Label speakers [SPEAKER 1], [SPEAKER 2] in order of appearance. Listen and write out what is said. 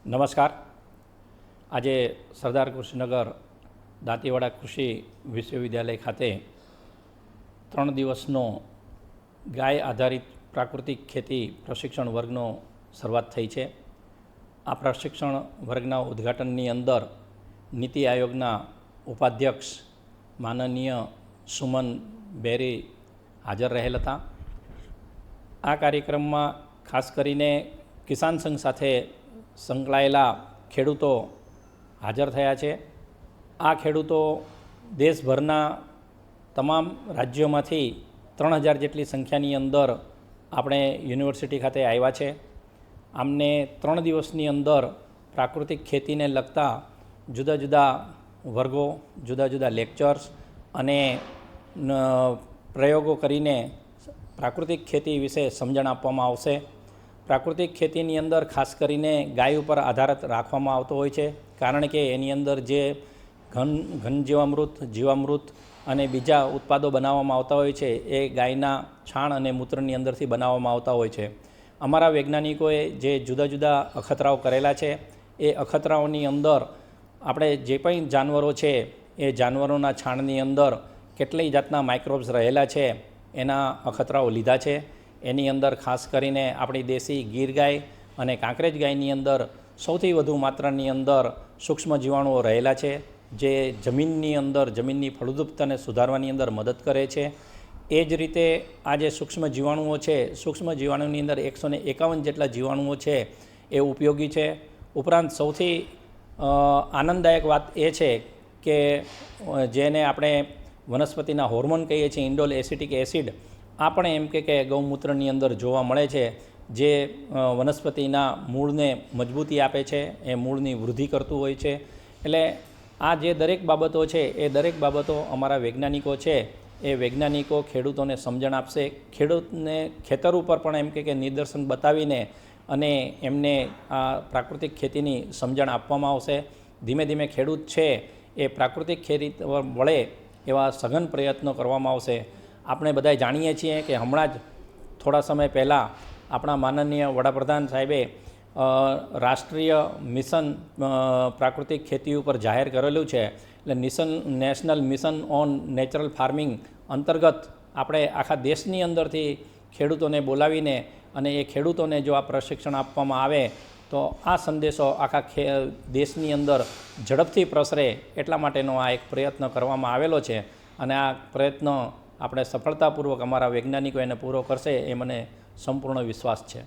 [SPEAKER 1] નમસ્કાર. આજે સરદાર કૃષિનગર દાંતીવાડા કૃષિ વિશ્વવિદ્યાલય ખાતે 3 દિવસનો ગાય આધારિત પ્રાકૃતિક ખેતી પ્રશિક્ષણ વર્ગનો શરૂઆત થઈ છે. આ પ્રશિક્ષણ વર્ગના ઉદ્ઘાટનની અંદર નીતિ આયોગના ઉપાધ્યક્ષ માનનીય સુમન બેરી હાજર રહેલ હતા. આ કાર્યક્રમમાં ખાસ કરીને કિસાન સંઘ સાથે સંકળાયેલા ખેડૂતો હાજર થયા છે. આ ખેડૂતો દેશભરના તમામ રાજ્યોમાંથી 3000 જેટલી સંખ્યાની અંદર આપણે યુનિવર્સિટી ખાતે આવ્યા છે. આમને 3 દિવસની અંદર પ્રાકૃતિક ખેતીને લગતા જુદા જુદા વર્ગો, જુદા જુદા લેક્ચર્સ અને પ્રયોગો કરીને પ્રાકૃતિક ખેતી વિશે સમજણ આપવામાં આવશે. પ્રાકૃતિક ખેતીની અંદર ખાસ કરીને ગાય ઉપર આધાર રાખવામાં આવતો હોય છે, કારણ કે એની અંદર જે ઘન જીવામૃત અને બીજા ઉત્પાદો બનાવવામાં આવતા હોય છે એ ગાયના છાણ અને મૂત્રની અંદરથી બનાવવામાં આવતા હોય છે. અમારા વૈજ્ઞાનિકોએ જે જુદા જુદા અખતરાઓ કરેલા છે એ અખતરાઓની અંદર આપણે જે પણ જાનવરો છે એ જાનવરોના છાણની અંદર કેટલી જાતના માઇક્રોબ્સ રહેલા છે એના અખતરાઓ લીધા છે. એની અંદર ખાસ કરીને આપણી દેશી ગીર ગાય અને કાંકરેજ ગાયની અંદર સૌથી વધુ માત્રાની અંદર સૂક્ષ્મ જીવાણુઓ રહેલા છે, જે જમીનની ફળદ્રુપતાને સુધારવાની અંદર મદદ કરે છે. એ જ રીતે આ જે સૂક્ષ્મ જીવાણુઓ છે, સૂક્ષ્મ જીવાણુની અંદર 151 જેટલા જીવાણુઓ છે એ ઉપયોગી છે. ઉપરાંત સૌથી આનંદદાયક વાત એ છે કે જેને આપણે વનસ્પતિના હોર્મોન કહીએ છીએ, ઇન્ડોલ એસિટિક એસિડ, આ પણ એમ કે ગૌમૂત્રની અંદર જોવા મળે છે, જે વનસ્પતિના મૂળને મજબૂતી આપે છે, એ મૂળની વૃદ્ધિ કરતું હોય છે. એટલે આ જે દરેક બાબતો છે એ દરેક બાબતો અમારા વૈજ્ઞાનિકો છે એ વૈજ્ઞાનિકો ખેડૂતોને સમજણ આપશે. ખેડૂતને ખેતર ઉપર પણ એમ કે નિદર્શન બતાવીને અને એમને આ પ્રાકૃતિક ખેતીની સમજણ આપવામાં આવશે. ધીમે ધીમે ખેડૂત છે એ પ્રાકૃતિક ખેતી વળે એવા સઘન પ્રયત્નો કરવામાં આવશે. આપણે બધા જાણીએ છીએ કે હમણાં જ થોડા સમય પહેલાં આપણા માનનીય વડાપ્રધાન સાહેબે રાષ્ટ્રીય મિશન પ્રાકૃતિક ખેતી ઉપર જાહેર કરેલું છે. એટલે national mission on natural farming અંતર્ગત આપણે આખા દેશની અંદરથી ખેડૂતોને બોલાવીને અને એ ખેડૂતોને જો આ પ્રશિક્ષણ આપવામાં આવે તો આ સંદેશો આખા દેશની અંદર ઝડપથી પ્રસરે એટલા માટેનો આ એક પ્રયત્ન કરવામાં આવેલો છે. અને આ પ્રયત્ન આપણે સફળતાપૂર્વક અમારા વૈજ્ઞાનિકો એને પૂરો કરશે એ મને સંપૂર્ણ વિશ્વાસ છે.